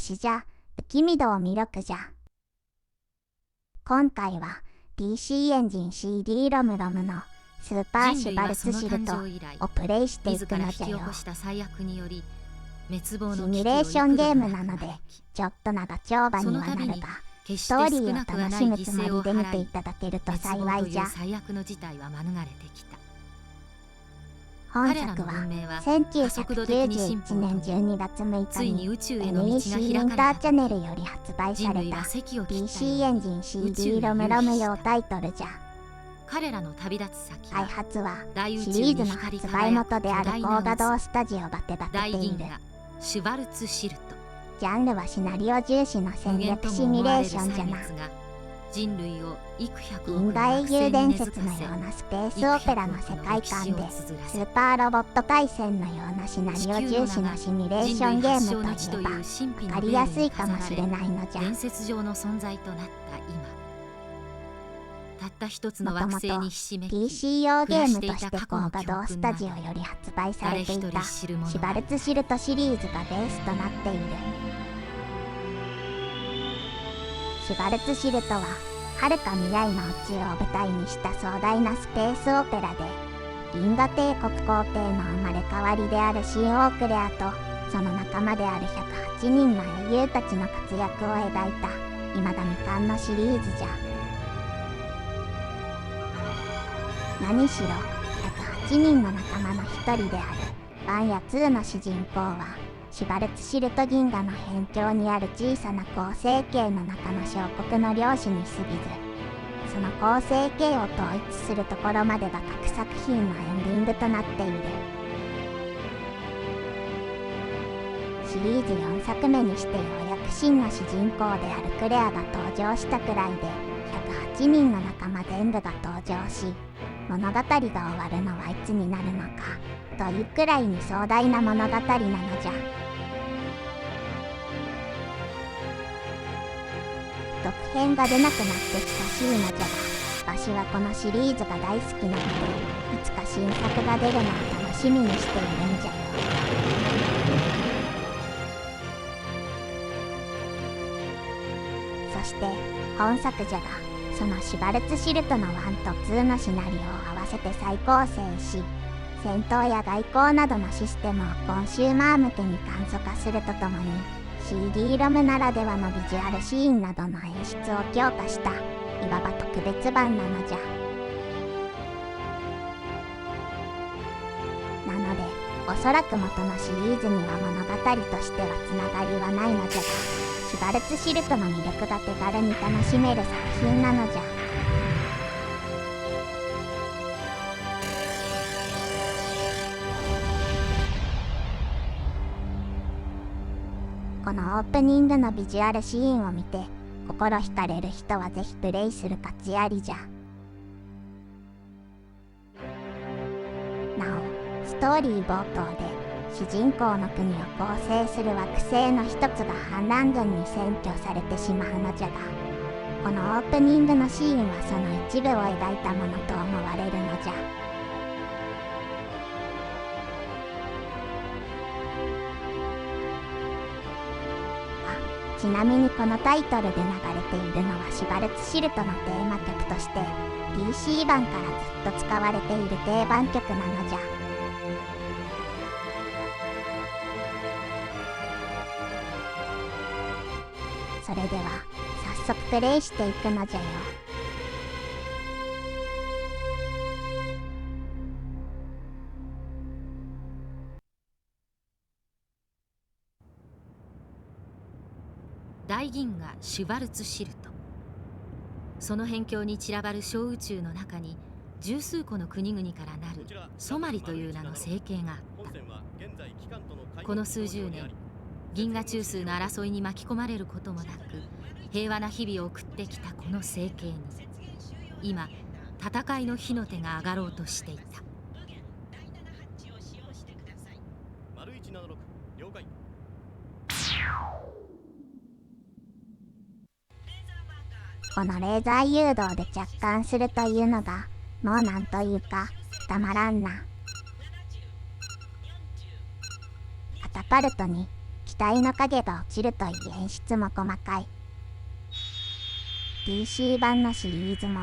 星じゃ、不気味度を魅力じゃ。今回は PC エンジン CD ロムのスーパーシュバルツシルトをプレイしていくのじゃよ。シミュレーションゲームなのでちょっと長丁場にはなるが、ストーリーを楽しむつもりで見ていただけると幸いじゃ。本作は1991年12月6日に NEC インターチャネルより発売された PC エンジン CD ロム用タイトルじゃ。開発はシリーズの発売元である高画像スタジオが手掛けている。ジャンルはシナリオ重視の戦略シミュレーションじゃな。銀河英雄伝説のようなスペースオペラの世界観でスーパーロボット対戦のようなシナリオ重視のシミュレーションゲームといえば分かりやすいかもしれないのじゃ。もともと PC 用ゲームとして高画像スタジオより発売されていたシュバルツシルトシリーズがベースとなっている。シュバルツシルトは遥か未来の宇宙を舞台にした壮大なスペースオペラで、銀河帝国皇帝の生まれ変わりであるシン・オークレアとその仲間である108人の英雄たちの活躍を描いた未だ未完のシリーズじゃ。何しろ108人の仲間の一人であるバンヤ2の主人公はシュバルツシルト銀河の辺境にある小さな恒星系の中の小国の領主に過ぎず、その恒星系を統一するところまでが各作品のエンディングとなっている。シリーズ4作目にしてようやく真の主人公であるクレアが登場したくらいで、108人の仲間全部が登場し、物語が終わるのはいつになるのかというくらいに壮大な物語なのじゃ。続編が出なくなって久しいのじゃが、わしはこのシリーズが大好きなので、いつか新作が出るのを楽しみにしているんじゃよ。そして本作じゃが、そのシュバルツシルトの1と2のシナリオを合わせて再構成し、戦闘や外交などのシステムをコンシューマー向けに簡素化するとともに、CD ロムならではのビジュアルシーンなどの演出を強化したいわば特別版なのじゃ。なのでおそらく元のシリーズには物語としてはつながりはないのじゃが、シュバルツシルトの魅力が手軽に楽しめる作品なのじゃ。このオープニングのビジュアルシーンを見て心惹かれる人はぜひプレイする価値ありじゃ。なおストーリー冒頭で主人公の国を構成する惑星の一つが反乱軍に占拠されてしまうのじゃが、このオープニングのシーンはその一部を描いたものと思われるのじゃ。ちなみにこのタイトルで流れているのはシュバルツシルトのテーマ曲として PC 版からずっと使われている定番曲なのじゃ。それでは早速プレイしていくのじゃよ。大銀河シュバルツシルト。その辺境に散らばる小宇宙の中に十数個の国々からなるソマリという名の星系があった。この数十年銀河中枢の争いに巻き込まれることもなく平和な日々を送ってきたこの星系に今戦いの火の手が上がろうとしていた。このレーザー誘導で着艦するというのがもうなんというかたまらんな。カタパルトに基体の影が落ちるといい演出も細かい。DC 版のシリーズも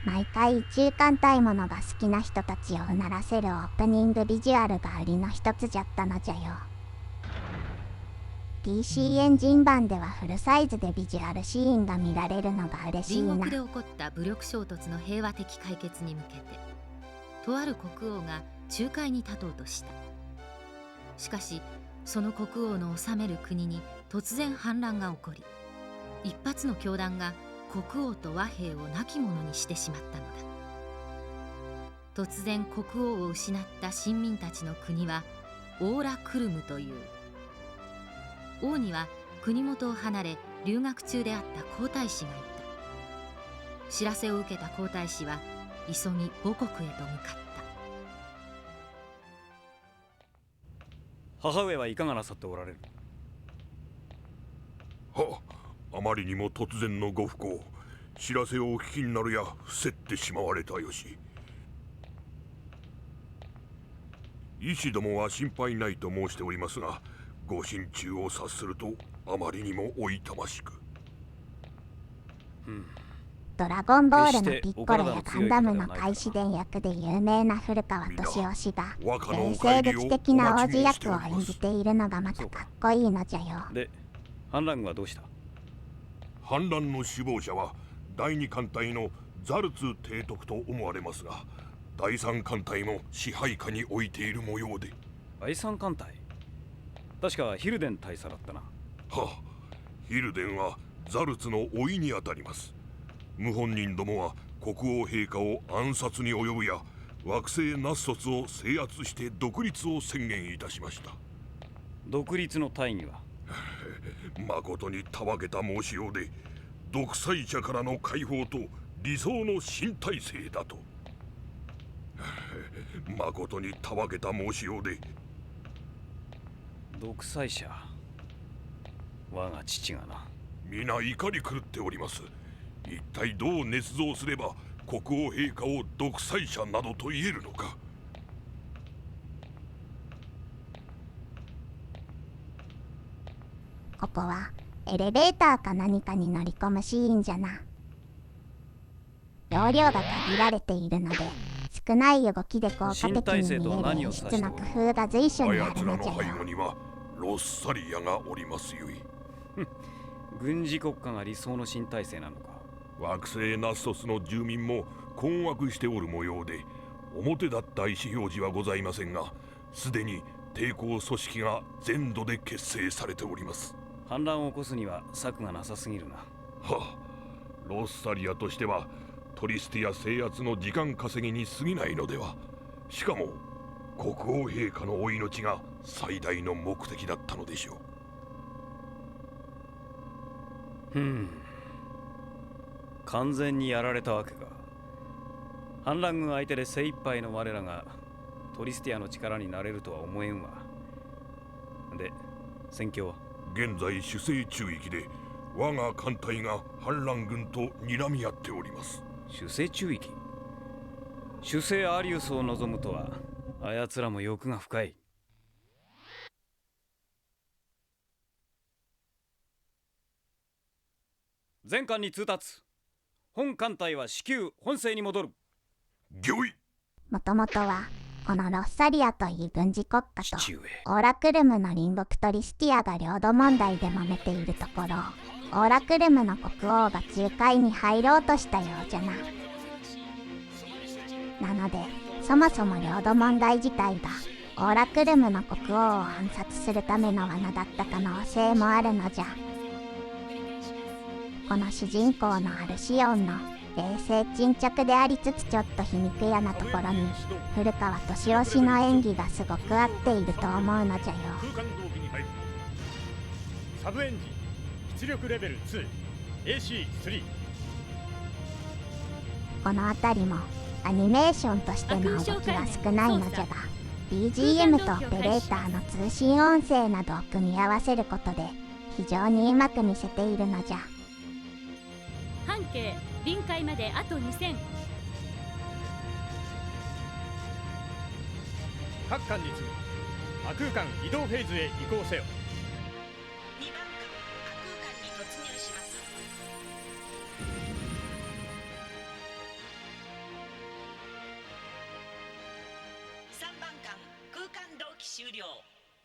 毎回中間体ものが好きな人たちをうならせるオープニングビジュアルが売りの一つじゃったのじゃよ。DC エンジン版ではフルサイズでビジュアルシーンが見られるのが嬉しいな。隣国で起こった武力衝突の平和的解決に向けて、とある国王が仲介に立とうとした。しかしその国王の治める国に突然反乱が起こり、一発の凶弾が国王と和平を亡き者にしてしまったのだ。突然国王を失った臣民たちの国はオーラ・クルムという。王には国元を離れ留学中であった皇太子がいた。知らせを受けた皇太子は急ぎ母国へと向かった。母上はいかがなさっておられる？あまりにも突然のご不幸、知らせをお聞きになるや伏せってしまわれたよし。医師どもは心配ないと申しておりますが、ご心中を察するとあまりにもお痛ましく。ドラゴンボールのピッコロやガンダムの開始伝役で有名な古川敏夫氏が冷静劇的な王子役を演じているのがまたかっこいいのじゃよ。で、反乱軍はどうした？反乱の首謀者は第二艦隊のザルツ提督と思われますが、第三艦隊も支配下に置いている模様で。第三艦隊？確かヒルデン大佐だったな。ヒルデンはザルツの甥にあたります。謀反人どもは国王陛下を暗殺に及ぶや惑星ナッソスを制圧して独立を宣言いたしました。独立の大義は？誠にたわけた申しようで、独裁者からの解放と理想の新体制だと。誠にたわけた申しようで。独裁者？我が父がな。皆怒り狂っております。一体どう捏造すれば国王陛下を独裁者などと言えるのか。ここはエレベーターか何かに乗り込むシーンじゃな。容量が限られているので、少ない動きで効果的に見える演出の工夫が随所にあるのじゃよ。あやつらの背後にはロッサリアがおりますゆい。軍事国家が理想の新体制なのか。惑星ナッソスの住民も困惑しておる模様で、表立った意思表示はございませんが、すでに抵抗組織が全土で結成されております。反乱を起こすには策がなさすぎるな。ロッサリアとしてはトリスティア制圧の時間稼ぎに過ぎないのでは。しかも国王陛下のお命が最大の目的だったのでしょう。完全にやられたわけか。反乱軍相手で精一杯の我らがトリスティアの力になれるとは思えんわ。で、戦況は？現在主勢中域で我が艦隊が反乱軍と睨み合っております。主勢中域？主勢アリウスを望むとは、あやつらも欲が深い。全艦に通達。本艦隊は至急本勢に戻る。御意。もともとはこのロッサリアという軍事国家とオーラクルムの隣国トリスティアが領土問題で揉めているところ、オーラクルムの国王が仲介に入ろうとしたようじゃな。なのでそもそも領土問題自体がオーラクルムの国王を暗殺するための罠だった可能性もあるのじゃ。この主人公のアルシオンの冷静沈着でありつつちょっと皮肉屋なところに古川敏夫氏の演技がすごく合っていると思うのじゃよ。サブエンジン出力レベル 2AC3。 この辺りもアニメーションとしての動きは少ないのじゃが、 BGM とオペレーターの通信音声などを組み合わせることで非常にうまく見せているのじゃ。半径臨界まであと2000。各艦に次ぐ亜空間移動フェーズへ移行せよ。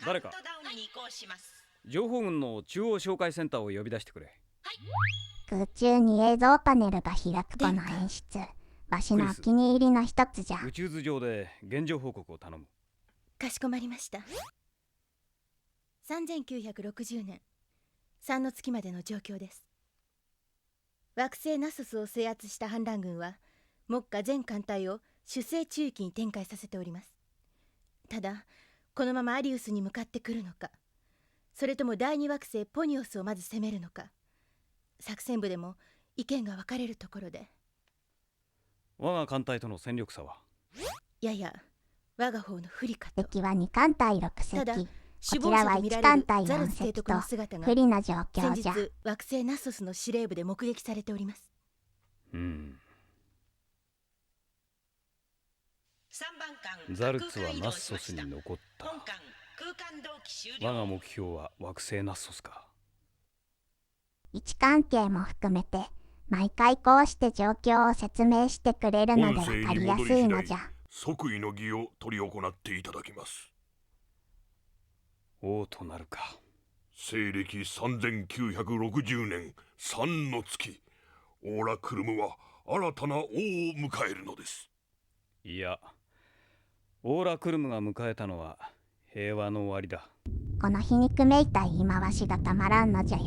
誰か情報軍の中央紹介センターを呼び出してくれ。空中に映像パネルが開くこの演出、わしのお気に入りの一つじゃ。宇宙図上で現状報告を頼む。かしこまりました。3960年3の月までの状況です。惑星ナソスを制圧した反乱軍は目下全艦隊を主星中域に展開させております。ただこのままアリウスに向かってくるのか、それとも第二惑星ポニオスをまず攻めるのか、作戦部でも意見が分かれるところで。我が艦隊との戦力差はやや我が方の不利かと。敵は2艦隊6隻、ただこちらは1艦隊4隻と不利な状況じゃ。先日惑星ナソスの司令部で目撃されております。ザルツはナッソスに残った。我が目標は惑星ナッソスか。位置関係も含めて毎回こうして状況を説明してくれるので分かりやすいのじゃ。即位の儀を執り行っていただきます。王となるか。西暦3960年3の月、オーラクルムは新たな王を迎えるのです。いや、オーラクルムが迎えたのは平和の終わりだ。この皮肉めいた言い回しがたまらんのじゃよ。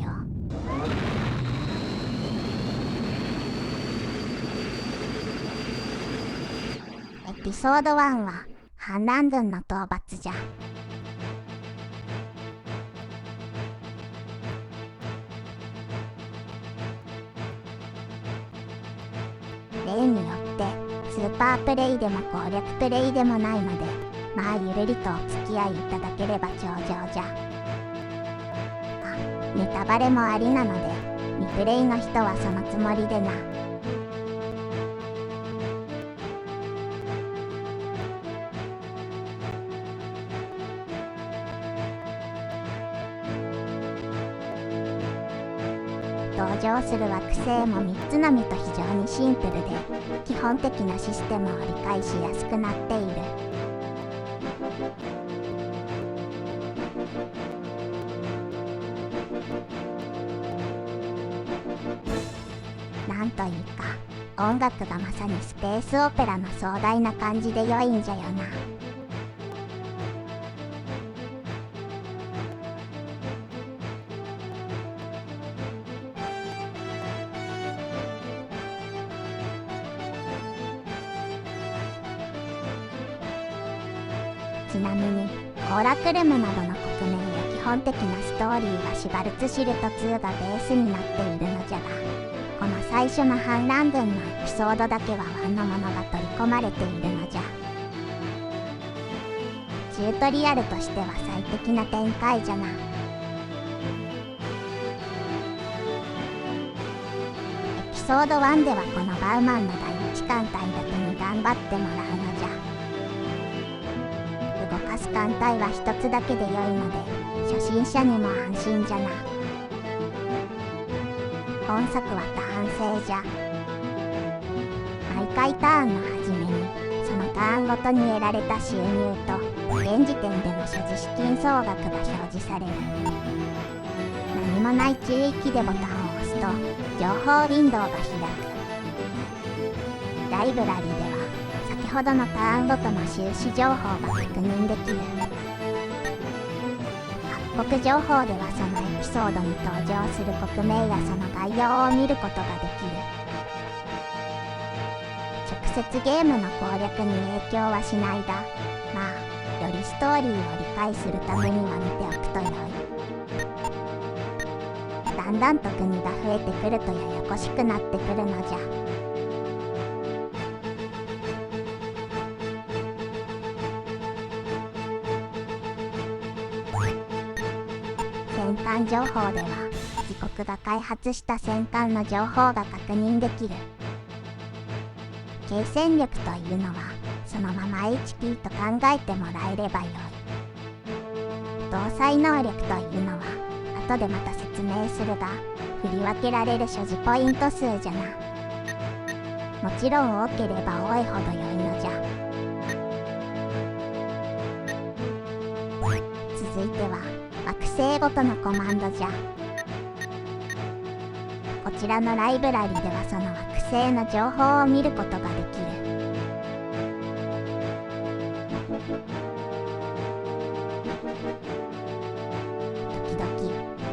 エピソード1は反乱軍の討伐じゃ。例によってスーパープレイでも攻略プレイでもないので、まあゆるりとお付き合いいただければ上々じゃ。あ、ネタバレもありなので未プレイの人はそのつもりでな。登場する惑星も3つのみと非常にシンプルで、基本的なシステムを理解しやすくなっている。なんというか、音楽がまさにスペースオペラの壮大な感じで良いんじゃよな。ちなみにオーラクルムなどの国名や基本的なストーリーはシュバルツシルト2がベースになっているのじゃが、この最初の反乱軍のエピソードだけはワンのものが取り込まれているのじゃ。チュートリアルとしては最適な展開じゃな。エピソード1ではこのバウマンの第一艦隊だけに頑張ってもらうのじゃ。動かす艦隊は一つだけで良いので初心者にも安心じゃな。本作はターン制じゃ。毎回ターンの初めにそのターンごとに得られた収入と現時点での所持資金総額が表示される。何もない注意機でボタンを押すと情報ウィンドウが開く。ライブラリでは先ほどのターンごとの収支情報が確認できる。各国情報ではそのエピソードに登場する国名やその概要を見ることができる。直接ゲームの攻略に影響はしないが、まあよりストーリーを理解するためには見ておくと良い。だんだんと国が増えてくるとややこしくなってくるのじゃ。戦艦情報では自国が開発した戦艦の情報が確認できる。継戦力というのはそのまま HP と考えてもらえればよい。搭載能力というのは後でまた説明するが、振り分けられる所持ポイント数じゃな。もちろん多ければ多いほど良いのじゃ。続いては惑星ごとのコマンドじゃ。こちらのライブラリではその惑星の情報を見ることができる。時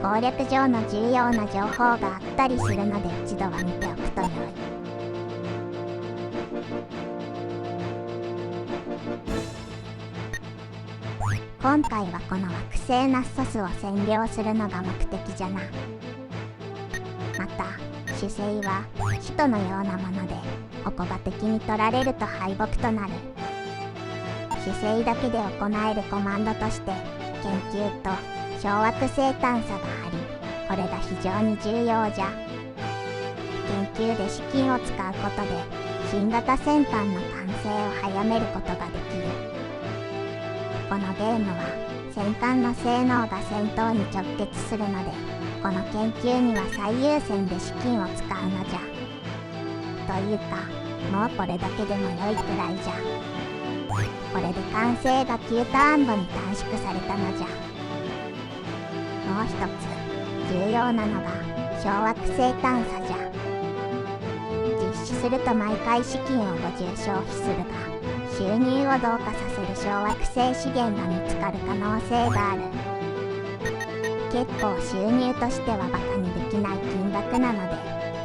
々攻略上の重要な情報があったりするので一度は見ておくと良い。今回はこの惑星ナッソスを占領するのが目的じゃな。また主星は使徒のようなもので、ここが敵に取られると敗北となる。主星だけで行えるコマンドとして研究と小惑星探査があり、これが非常に重要じゃ。研究で資金を使うことで新型戦艦の完成を早めることができる。このゲームは戦艦の性能が戦闘に直結するので、この研究には最優先で資金を使うのじゃ。というか、もうこれだけでも良いくらいじゃ。これで完成が9ターン後に短縮されたのじゃ。もう一つ重要なのが小惑星探査じゃ。実施すると毎回資金を50消費するが、収入を増加させる小惑星資源が見つかる可能性がある。結構収入としてはバカにできない金額なので、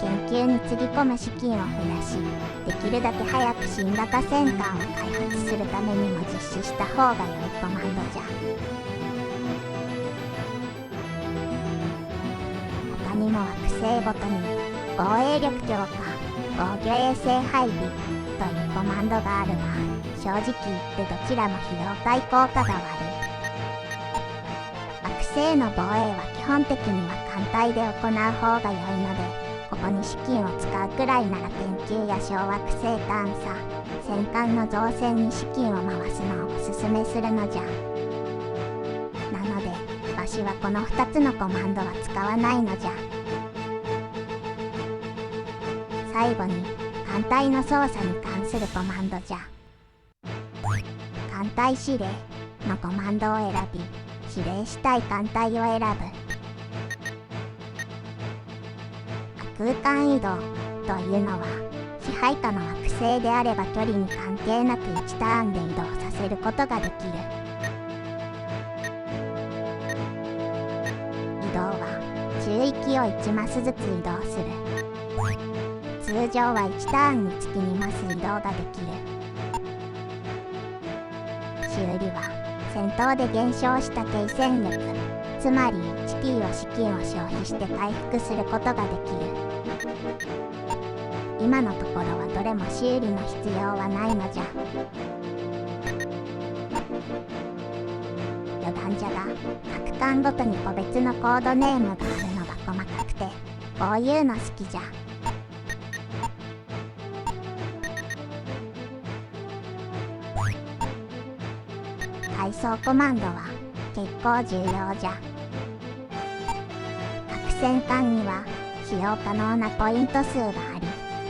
研究につぎ込む資金を増やし、できるだけ早く新型戦艦を開発するためにも実施した方が良いコマンドじゃ。他にも惑星ごとに防衛力強化、防御衛星配備というコマンドがあるが、正直言ってどちらも費用対効果が悪い。惑星の防衛は基本的には艦隊で行う方が良いので、ここに資金を使うくらいなら研究や小惑星探査、戦艦の造船に資金を回すのをおすすめするのじゃ。なのでわしはこの2つのコマンドは使わないのじゃ。最後に艦隊の操作に関するコマンドじゃ。艦隊司令のコマンドを選び、指令したい艦隊を選ぶ。空間移動というのは、支配下の惑星であれば距離に関係なく1ターンで移動させることができる。移動は中域を1マスずつ移動する。通常は1ターンにつき2マス移動ができる。修理は戦闘で減少した継戦力、つまり 1T を資金を消費して回復することができる。今のところはどれも修理の必要はないのじゃ。余談じゃが、各艦ごとに個別のコードネームがあるのが細かくて、こういうの好きじゃ。階層コマンドは結構重要じゃ。各戦艦には使用可能なポイント数があり、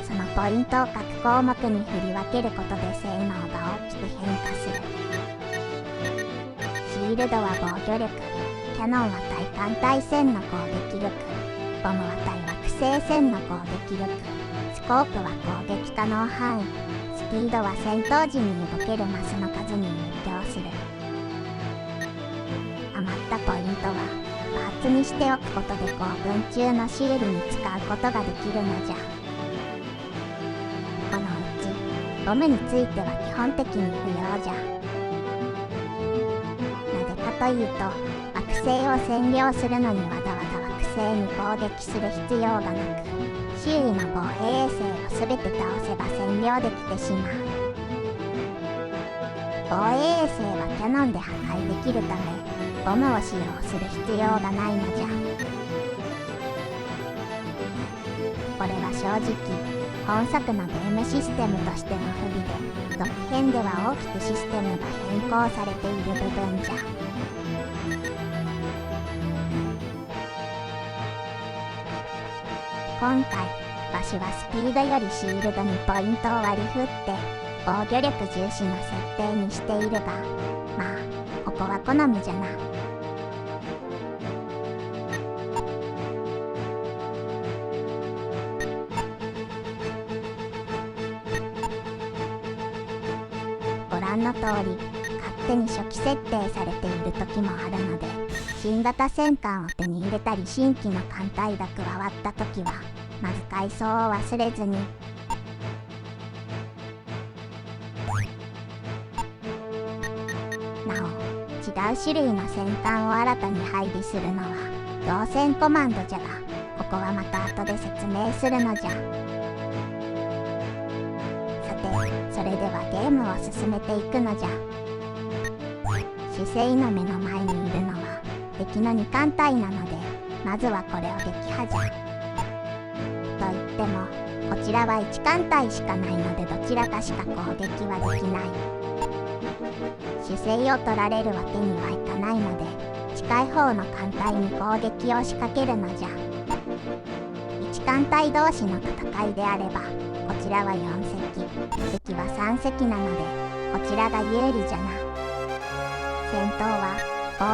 そのポイントを各項目に振り分けることで性能が大きく変化する。シールドは防御力、キャノンは対艦対戦の攻撃力、ボムは対惑星戦の攻撃力、スコープは攻撃可能範囲、スピードは戦闘時に動けるマスの数に影響する。余ったポイントはパーツにしておくことで行軍中の修理に使うことができるのじゃ。このうちボムについては基本的に不要じゃ。なぜかというと、惑星を占領するのにわざわざ惑星に攻撃する必要がなく、周囲の防衛衛星を全て倒せば占領できてしまう。防衛衛星はキャノンで破壊できるため、ボムを使用する必要がないのじゃ。これは正直、本作のゲームシステムとしての不備で、続編では大きくシステムが変更されている部分じゃ。今回、わしはスピードよりシールドにポイントを割り振って、防御力重視の設定にしているが、まあ、ここは好みじゃな。覧の通り勝手に初期設定されている時もあるので、新型戦艦を手に入れたり新規の艦隊が加わった時はまず階層を忘れずに。なお、違う種類の戦艦を新たに配備するのは同戦コマンドじゃが、ここはまた後で説明するのじゃ。さて、それではゲームを進めていくのじゃ。主勢の目の前にいるのは敵の2艦隊なので、まずはこれを撃破じゃ。といってもこちらは1艦隊しかないので、どちらかしか攻撃はできない。主勢を取られるわけにはいかないので、近い方の艦隊に攻撃を仕掛けるのじゃ。1艦隊同士の戦いであればこちらは4隻、敵は3隻なのでこちらが有利じゃな。戦闘は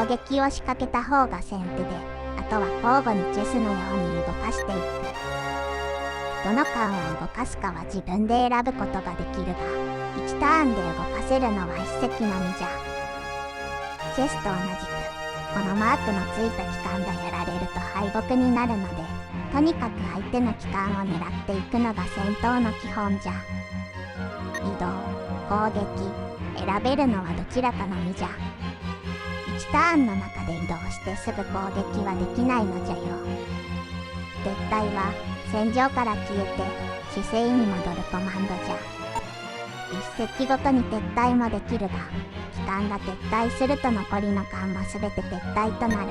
攻撃を仕掛けた方が先手で、あとは交互にチェスのように動かしていく。どの艦を動かすかは自分で選ぶことができるが、1ターンで動かせるのは1隻のみじゃ。チェスと同じくこのマークのついた機関がやられると敗北になるので、とにかく相手の機関を狙っていくのが戦闘の基本じゃ。移動、攻撃、選べるのはどちらかのみじゃ。1ターンの中で移動してすぐ攻撃はできないのじゃよ。撤退は戦場から消えて主勢に戻るコマンドじゃ。1隻ごとに撤退もできるが、機関が撤退すると残りの艦も全て撤退となる。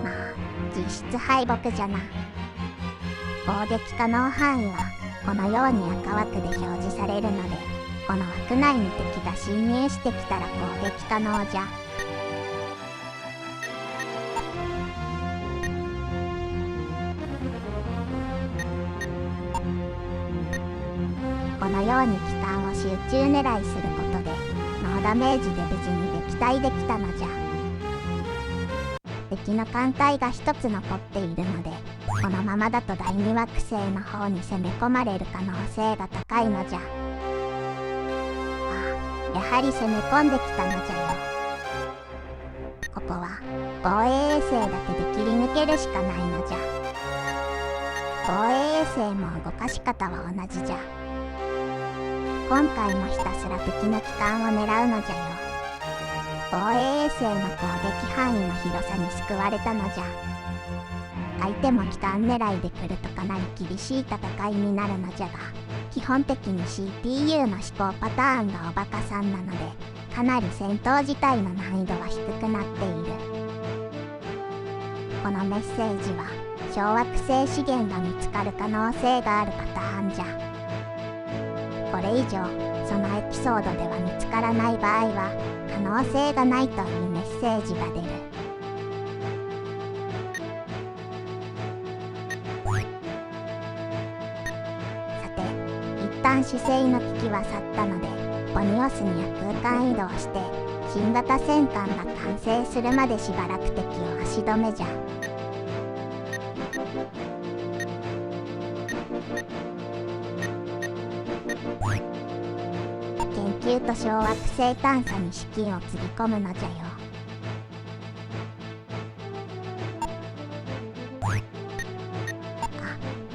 まあ実質敗北じゃな。攻撃可能範囲はこのように赤枠で表示されるので、この枠内に敵が侵入してきたら攻撃可能じゃ。このように機関を集中狙いすることでノーダメージで無事に撃退できたのじゃ。敵の艦隊が一つ残っているので、このままだと第2惑星の方に攻め込まれる可能性が高いのじゃ。あ、やはり攻め込んできたのじゃよ。ここは防衛衛星だけで切り抜けるしかないのじゃ。防衛衛星も動かし方は同じじゃ。今回もひたすら敵の機関を狙うのじゃよ。防衛衛星の攻撃範囲の広さに救われたのじゃ。相手も機関狙いで来るとかなり厳しい戦いになるのじゃが、基本的に CPU の思考パターンがおバカさんなので、かなり戦闘自体の難易度は低くなっている。このメッセージは小惑星資源が見つかる可能性があるパターンじゃ。これ以上そのエピソードでは見つからない場合は可能性がないというメッセージが出る。さて、一旦主勢の危機は去ったので、ポニオスには空間移動して新型戦艦が完成するまでしばらく敵を足止めじゃ。研究と小惑星探査に資金をつぎ込むのじゃよ。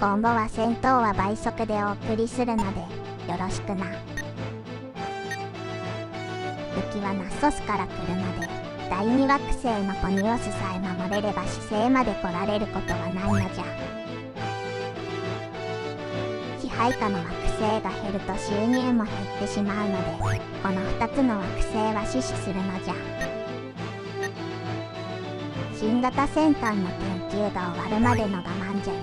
今後は戦闘は倍速でお送りするのでよろしくな。敵はナッソスから来るので、第2惑星のポニオスさえ守れれば主星まで来られることはないのじゃ。支配下の惑星が減ると収入も減ってしまうので、この2つの惑星は死守するのじゃ。新型戦艦の研究が終わるまでの我慢じゃよ。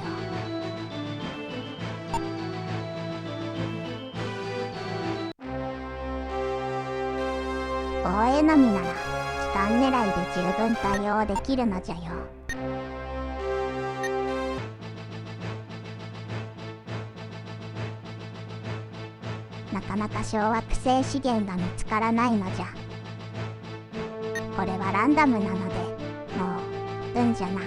防衛のみなら機関狙いで十分対応できるのじゃよ。なかなか小惑星資源が見つからないのじゃ。これはランダムなのでもう運じゃな。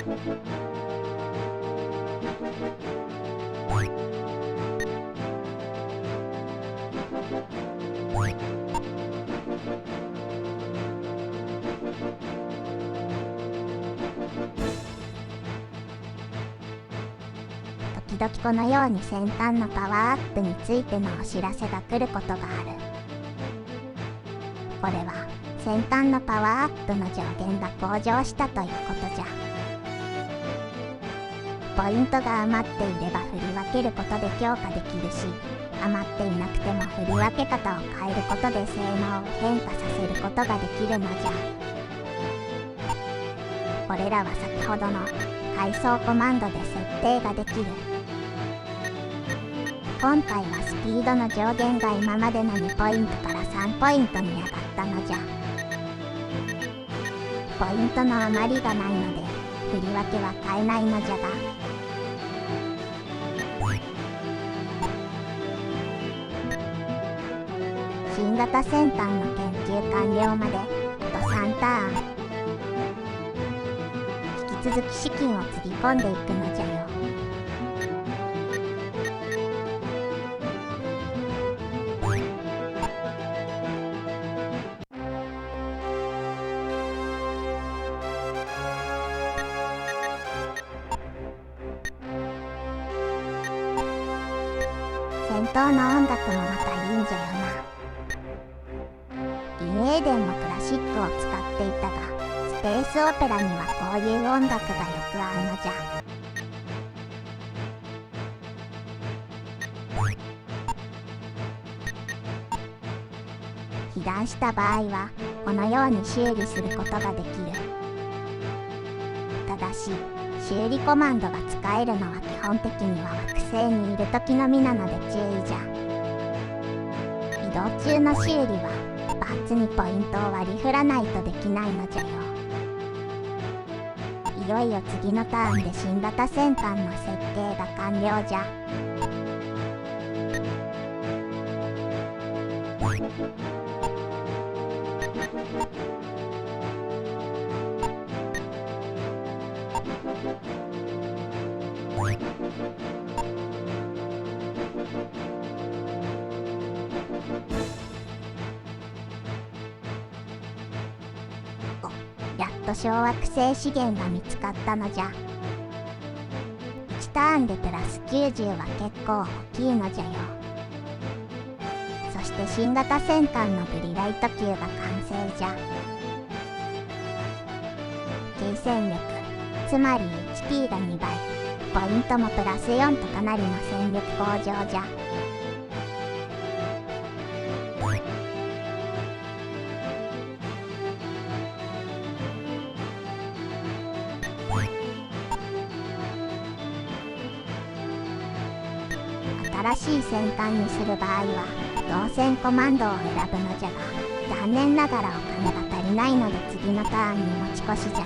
時々このように先端のパワーアップについてのお知らせが来ることがある。これは先端のパワーアップの上限が向上したということじゃ。ポイントが余っていれば振り分けることで強化できるし、余っていなくても振り分け方を変えることで性能を変化させることができるのじゃ。これらは先ほどの階層コマンドで設定ができる。今回はスピードの上限が今までの2ポイントから3ポイントに上がったのじゃ。ポイントの余りがないので振り分けは変えないのじゃが、新型先端の研究完了まであと3ターン。引き続き資金をつぎ込んでいくのじゃよ。戦闘の音楽もまたいいんじゃよな。リンエーデンもクラシックを使っていたが、スペースオペラにはこういう音楽がよく合うのじゃ。被弾した場合はこのように修理することができる。ただし修理コマンドが使えるのは基本的には惑星にいる時のみなので注意じゃ。移動中の修理はパーツにポイントを割り振らないとできないのじゃよ。いよいよ次のターンで新型戦艦の設計が完了じゃ。やっと小惑星資源が見つかったのじゃ。1ターンでプラス90は結構大きいのじゃよ。そして新型戦艦のブリライト級が完成じゃ。継戦力、つまり HP が2倍、ポイントもプラス4とかなりの戦力向上じゃ。新しい戦艦にする場合は動線コマンドを選ぶのじゃが、残念ながらお金が足りないので次のターンに持ち越しじゃな。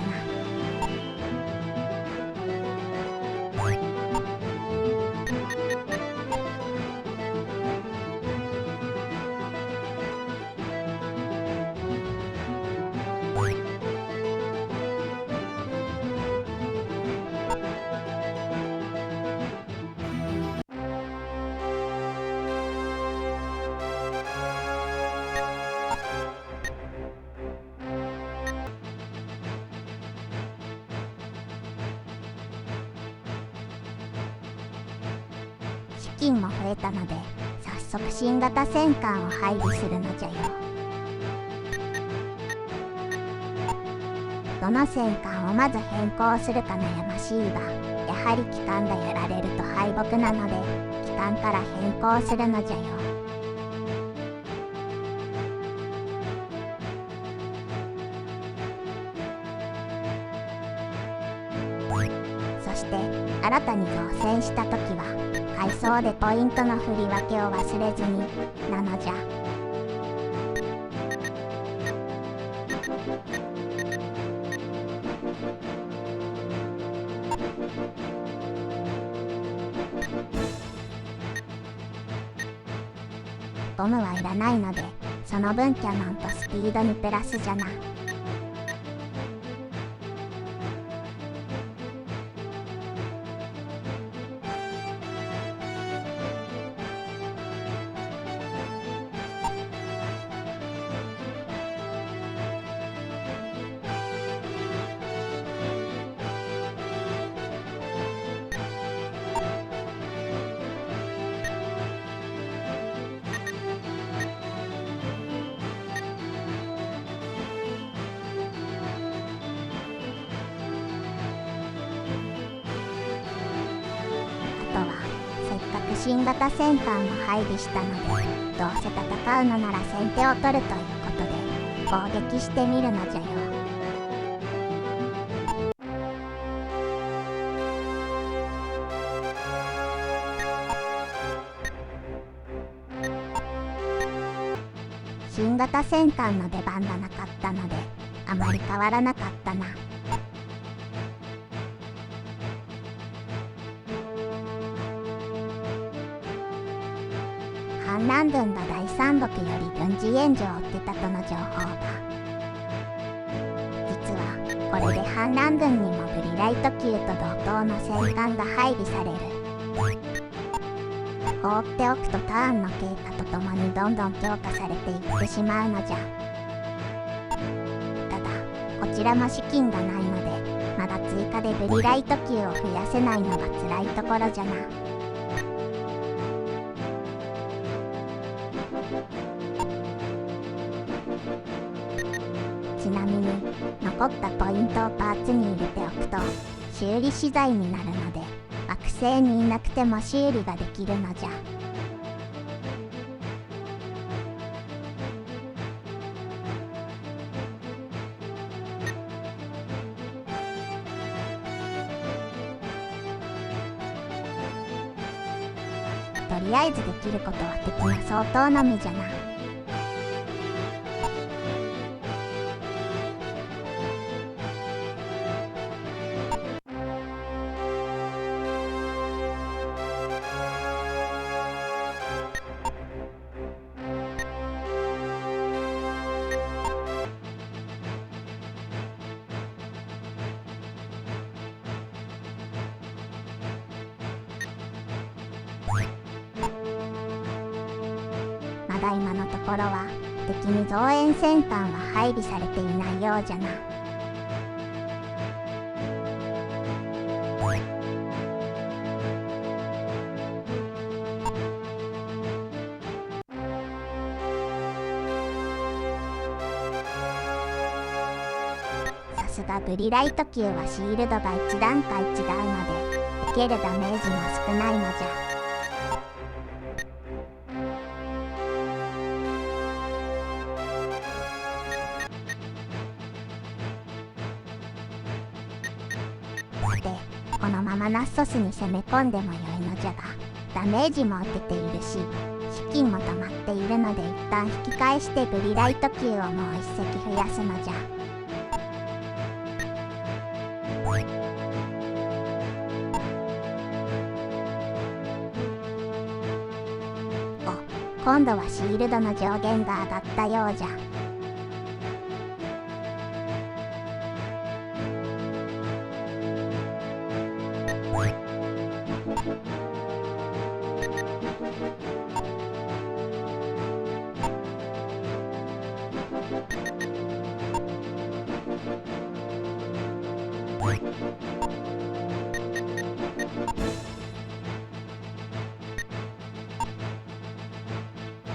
資金も増えたので早速新型戦艦を配備するのじゃよ。どの戦艦をまず変更するか悩ましいが、やはり機関がやられると敗北なので機関から変更するのじゃよ。そして新たに造船した時は階層でポイントの振り分けを忘れずになのじゃ。ボムはいらないのでその分キャノンとスピードにプラスじゃな。新型戦艦も配備したので、どうせ戦うのなら先手を取るということで攻撃してみるのじゃよ。新型戦艦の出番がなかったのであまり変わらなかったな。反乱軍が第三国より軍事援助を受けたとの情報が。実はこれで反乱軍にもブリライト級と同等の戦艦が配備される。放っておくとターンの経過とともにどんどん強化されていってしまうのじゃ。ただこちらも資金がないのでまだ追加でブリライト級を増やせないのが辛いところじゃな。ちなみに残ったポイントをパーツに入れておくと修理資材になるので惑星にいなくても修理ができるのじゃ。とりあえずできることは敵の相当のみじゃな。まだ今のところは敵に増援戦艦は配備されていないようじゃな。さすがブリライト級はシールドが1段階違うので受けるダメージも少ないのじゃ。このままナッソスに攻め込んでもよいのじゃがダメージも受けているし資金も溜まっているので一旦引き返してブリライト級をもう一隻増やすのじゃ。お、今度はシールドの上限が上がったようじゃ。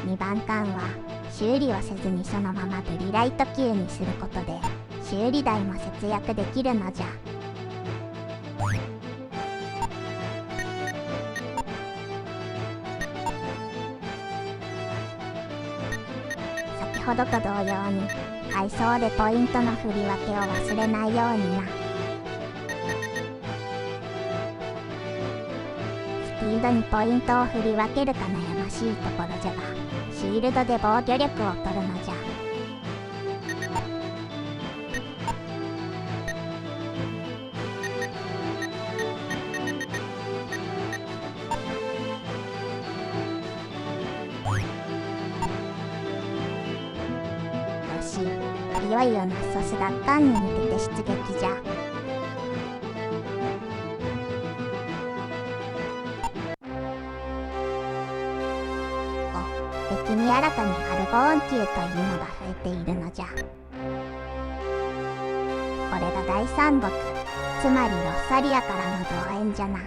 2番艦は修理をせずにそのままブリライト級にすることで修理代も節約できるのじゃ。先ほどと同様に階層でポイントの振り分けを忘れないようにな。スピードにポイントを振り分けるか悩ましいところじゃがシールドで防御力を取るのじゃ。よし、いよいよナッソス奪還に向けて出撃じゃ。敵に新たにハルボーン級というのが増えているのじゃ。これが第三国、つまりロッサリアからの増援じゃな。ハ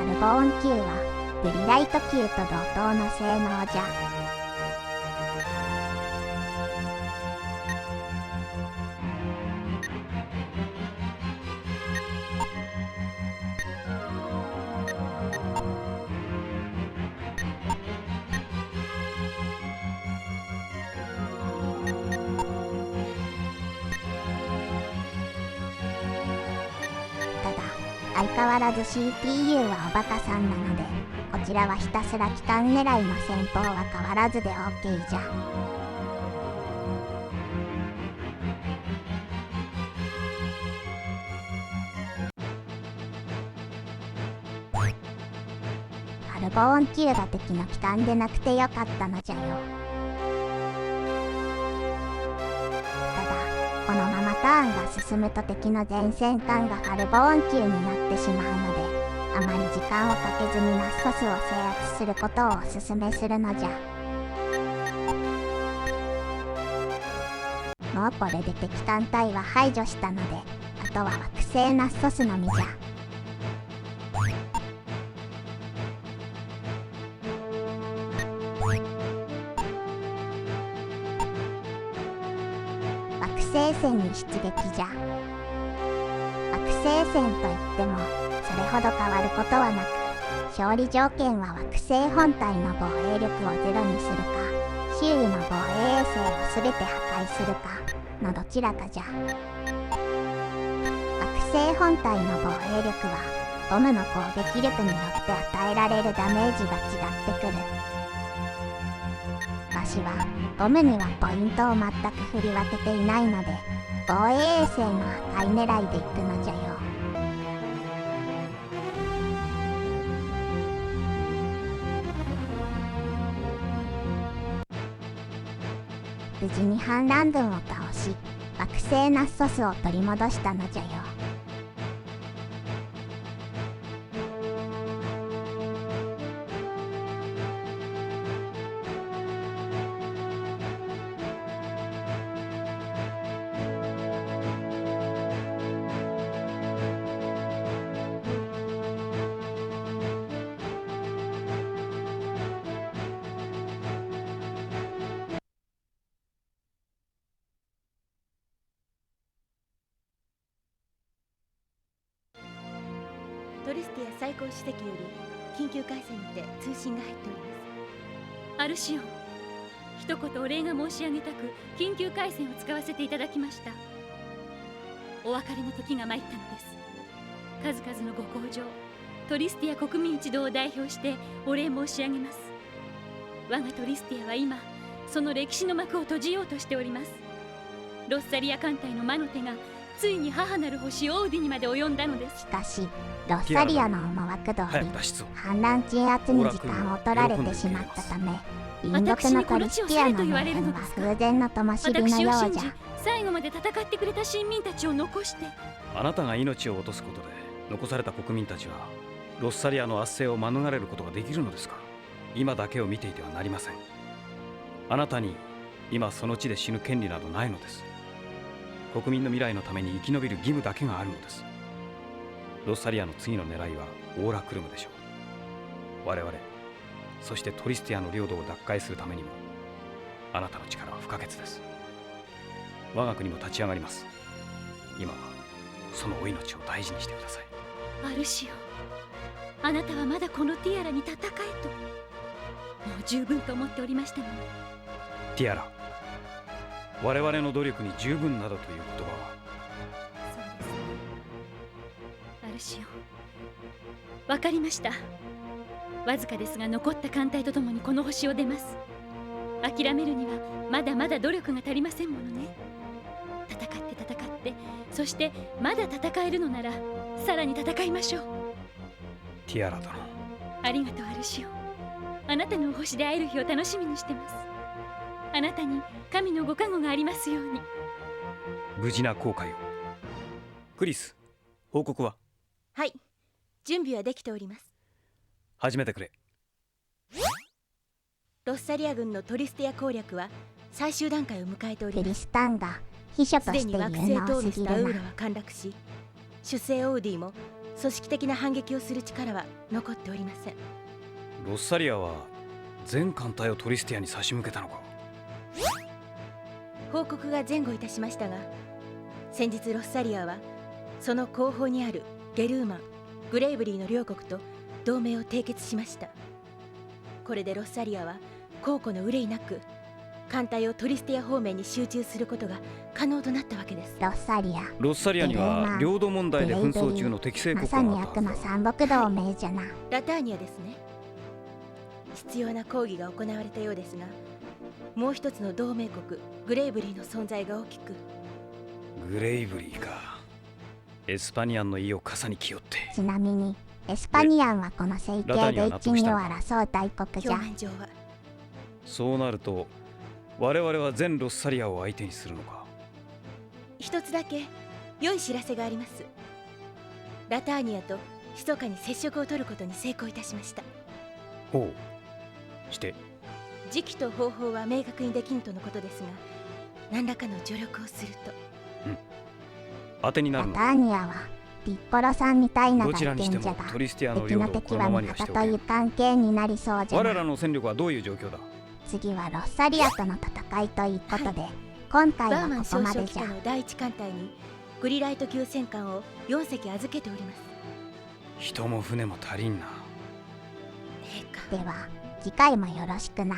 ルボーン級はブリライト級と同等の性能じゃ。相変わらず CPU はおバカさんなので、こちらはひたすら機関狙いの戦法は変わらずで OK じゃ。カルボーン級が敵の機関でなくてよかったのじゃよ。ただこのままターンが進むと敵の前線艦がカルボーン級になってしまうので、あまり時間をかけずにナッソスを制圧することをお勧めするのじゃ。もうこれで敵艦隊は排除したので、あとは惑星ナッソスのみじゃ。惑星戦に出撃じゃ。惑星戦といってもそれほど変わることはなく、勝利条件は惑星本体の防衛力をゼロにするか、周囲の防衛衛星を全て破壊するかのどちらかじゃ。惑星本体の防衛力はボムの攻撃力によって与えられるダメージが違ってくる。わしはボムにはポイントを全く振り分けていないので、防衛衛星の破壊狙いでいくのじゃよ。無事に反乱軍を倒し、惑星ナッソスを取り戻したのじゃよ。トリスティア最高主席より緊急回線にて通信が入っております。アルシオン、一言お礼が申し上げたく緊急回線を使わせていただきました。お別れの時が参ったのです。数々のご厚情、トリスティア国民一同を代表してお礼申し上げます。我がトリスティアは今その歴史の幕を閉じようとしております。ロッサリア艦隊の魔の手がついに母なる星オーディにまで及んだのです。しかしロッサリアの思惑通り反乱鎮圧に時間を取られてしまったため、隣国のトリスティアの命運は風前の灯火のようじゃ。最後まで戦ってくれた臣民たちを残して。あなたが命を落とすことで残された国民たちはロッサリアの圧政を免れることができるのですか。今だけを見ていてはなりません。あなたに今その地で死ぬ権利などないのです。国民の未来のために生き延びる義務だけがあるのです。ロッサリアの次の狙いはオーラクルムでしょう。我々、そしてトリスティアの領土を奪回するためにもあなたの力は不可欠です。我が国も立ち上がります。今はそのお命を大事にしてください。アルシオン、あなたはまだこのティアラに戦えと、もう十分と思っておりましたのに。ティアラ、我々の努力に十分などという言葉は。そうですね、アルシオン、わかりました。わずかですが残った艦隊とともにこの星を出ます。諦めるにはまだまだ努力が足りませんものね。戦って戦って、そしてまだ戦えるのならさらに戦いましょう。ティアラ殿、ありがとうアルシオン。あなたのお星で会える日を楽しみにしてます。あなたに神のご加護がありますように。無事な航海を。クリス、報告は？はい、準備はできております。始めてくれ。ロッサリア軍のトリスティア攻略は最終段階を迎えておりクリます。スタンが秘書とすでして有に惑星ト能すーヌスとアウーぎるな。ラは陥落し、主星オーディも組織的な反撃をする力は残っておりません。ロッサリアは全艦隊をトリスティアに差し向けたのか。報告が前後いたしましたが、先日ロッサリアはその後方にあるゲルーマン、グレイブリーの両国と同盟を締結しました。これでロッサリアは後顧の憂いなく艦隊をトリスティア方面に集中することが可能となったわけです。ロッサリア、ロッサリアには領土問題で紛争中の適正ま国さに悪があったはずだ。魔三国同盟じゃな。ラターニアですね。必要な抗議が行われたようですが、もう一つの同盟国グレイブリーの存在が大きく。グレイブリーか。エスパニアンの意を傘に来よって。ちなみにエスパニアンはこの政権で一二を争う大国じゃ。表面上は。そうなると我々は全ロッサリアを相手にするのか。一つだけ良い知らせがあります。ラターニアと密かに接触を取ることに成功いたしました。ほうして。時期と方法は明確にできんとのことですが、何らかの助力をすると。当てになるのラターニアはディッコロさんみたいなど大ちらにして賢者がもトリスティアの敵の領土をこのま敵は味まにはしておけ方という関係になりそうじゃ我な。らの戦力はどういう状況だ。次はロッサリアとの戦いということで、今回バーマンはここ少将までじゃ。機の第一艦隊にグリライト級戦艦を4隻預けております。人も船も足りんな。陛下。では次回もよろしくな。